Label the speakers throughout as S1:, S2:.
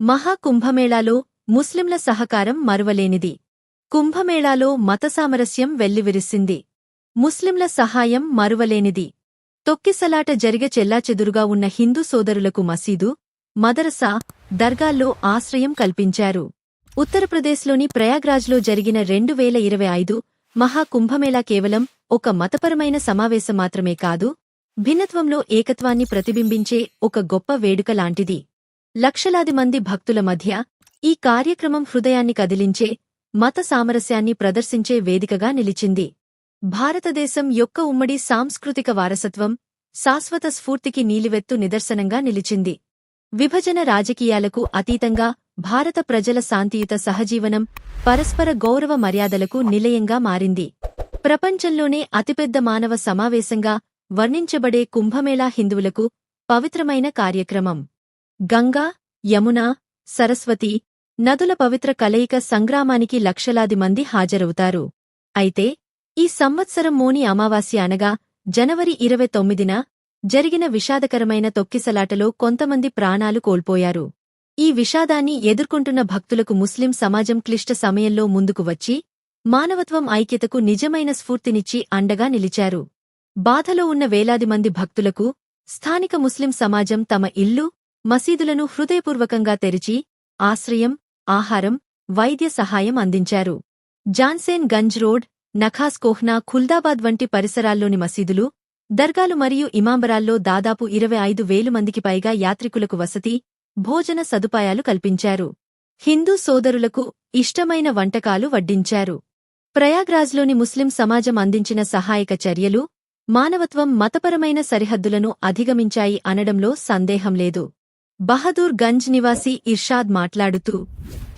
S1: మహాకుంభమేళాలో ముస్లింల సహకారం మరువలేనిది. కుంభమేళాలో మతసామరస్యం వెల్లివిరిసింది. ముస్లింల సహాయం మరువలేనిది. తొక్కిసలాట జరిగ చెల్లాచెదురుగా ఉన్న హిందూ సోదరులకు మసీదు, మదరసా, దర్గాల్లో ఆశ్రయం కల్పించారు. ఉత్తరప్రదేశ్లోని ప్రయాగ్రాజ్లో జరిగిన 2025 మహాకుంభమేళా కేవలం ఒక మతపరమైన సమావేశం మాత్రమే కాదు, భిన్నత్వంలో ఏకత్వాన్ని ప్రతిబింబించే ఒక గొప్ప వేడుక లాంటిది. లక్షలాది మంది భక్తుల మధ్య ఈ కార్యక్రమం హృదయాన్ని కదిలించే, మత సామరస్యాన్ని ప్రదర్శించే వేదికగా నిలిచింది. భారతదేశం యొక్క ఉమ్మడి సాంస్కృతిక వారసత్వం, శాశ్వత స్ఫూర్తికి నీలివెత్తు నిదర్శనంగా నిలిచింది. విభజన రాజకీయాలకు అతీతంగా భారత ప్రజల శాంతియుత సహజీవనం పరస్పర గౌరవ మర్యాదలకు నిలయంగా మారింది. ప్రపంచంలోనే అతిపెద్ద మానవ సమావేశంగా వర్ణించబడే కుంభమేళా హిందువులకు పవిత్రమైన కార్యక్రమం. గంగా, యమున, సరస్వతి నదుల పవిత్ర కలయిక సంగ్రామానికి లక్షలాది మంది హాజరవుతారు. అయితే ఈ సంవత్సరం మోని అమావాస్య అనగా జనవరి 29న జరిగిన విషాదకరమైన తొక్కిసలాటలో కొంతమంది ప్రాణాలు కోల్పోయారు. ఈ విషాదాన్ని ఎదుర్కొంటున్న భక్తులకు ముస్లిం సమాజం క్లిష్ట సమయంలో ముందుకు వచ్చి మానవత్వం, ఐక్యతకు నిజమైన స్ఫూర్తినిచ్చి అండగా నిలిచారు. బాధలో ఉన్న వేలాది మంది భక్తులకు స్థానిక ముస్లిం సమాజం తమ ఇల్లు, మసీదులను హృదయపూర్వకంగా తెరిచి ఆశ్రయం, ఆహారం, వైద్య సహాయం అందించారు. జాన్సేన్ గంజ్ రోడ్, నఖాస్ కోహ్నా, ఖుల్దాబాద్ వంటి పరిసరాల్లోని మసీదులు, దర్గాలు మరియు ఇమాంబరాల్లో దాదాపు 25,000 మందికి పైగా యాత్రికులకు వసతి, భోజన సదుపాయాలు కల్పించారు. హిందూ సోదరులకు ఇష్టమైన వంటకాలు వడ్డించారు. ప్రయాగ్రాజ్లోని ముస్లిం సమాజం అందించిన సహాయక చర్యలు మానవత్వం, మతపరమైన సరిహద్దులను అధిగమించాయి అనడంలో సందేహం లేదు. బహదూర్ గంజ్ నివాసి ఇర్షాద్ మాట్లాడుతూ,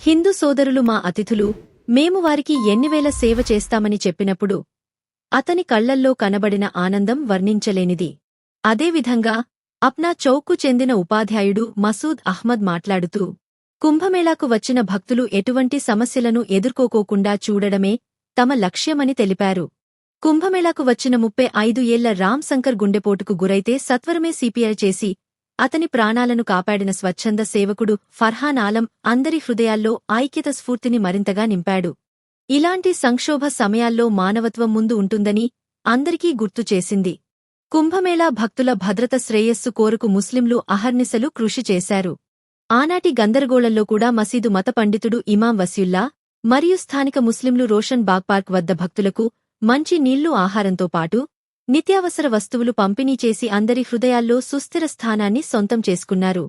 S1: హిందూ సోదరులు మా అతిథులు, మేము వారికి ఎన్నివేల సేవ చేస్తామని చెప్పినప్పుడు అతని కళ్లల్లో కనబడిన ఆనందం వర్ణించలేనిది. అదేవిధంగా అప్నా చౌక్కు చెందిన ఉపాధ్యాయుడు మసూద్ అహ్మద్ మాట్లాడుతూ, కుంభమేళాకు వచ్చిన భక్తులు ఎటువంటి సమస్యలను ఎదుర్కోకోకుండా చూడడమే తమ లక్ష్యమని తెలిపారు. కుంభమేళాకు వచ్చిన 35 ఏళ్ల రామ్ శంకర్ గుండెపోటుకు గురైతే సత్వరమే సిపిఆర్ చేసి అతని ప్రాణాలను కాపాడిన స్వచ్ఛంద సేవకుడు ఫర్హాన్ ఆలం అందరి హృదయాల్లో ఐక్యత స్ఫూర్తిని మరింతగా నింపాడు. ఇలాంటి సంక్షోభ సమయాల్లో మానవత్వం ముందు ఉంటుందని అందరికీ గుర్తు చేసింది. కుంభమేళా భక్తుల భద్రత, శ్రేయస్సు కోరుకు ముస్లింలు అహర్నిశలు కృషి చేశారు. ఆనాటి గందరగోళంలో కూడా మసీదు మత పండితుడు ఇమాం వసీయుల్లా మరియు స్థానిక ముస్లింలు రోషన్ బాగ్ పార్క్ వద్ద భక్తులకు మంచి నీళ్లు, ఆహారంతో పాటు నిత్యావసర వస్తువులు పంపిణీ చేసి అందరి హృదయాల్లో సుస్థిర స్థానాన్ని సొంతం చేసుకున్నారు.